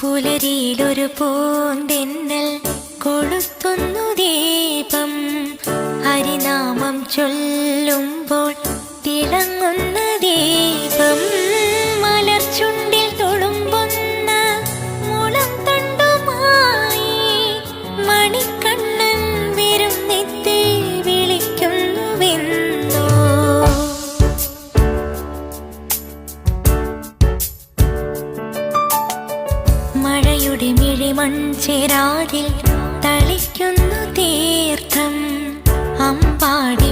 പുലരിയിലൊരു പൂന്തെന്നൽ കൊളുത്തുന്നു ദീപം. ഹരിനാമം ചൊല്ലുമ്പോൾ തിളങ്ങുന്ന ദീപം. മലർച്ചുണ്ടിൽ തുളുമ്പുന്ന മുളം തണ്ടുമായി മണിക്കണ്ണൻ വിരുന്നെത്തി വിളിക്കുന്നുവെന്നോ. മഴയുടെ മിഴിമൺചേരാതിൽ തളിക്കുന്നു തീർത്ഥം. അമ്പാടി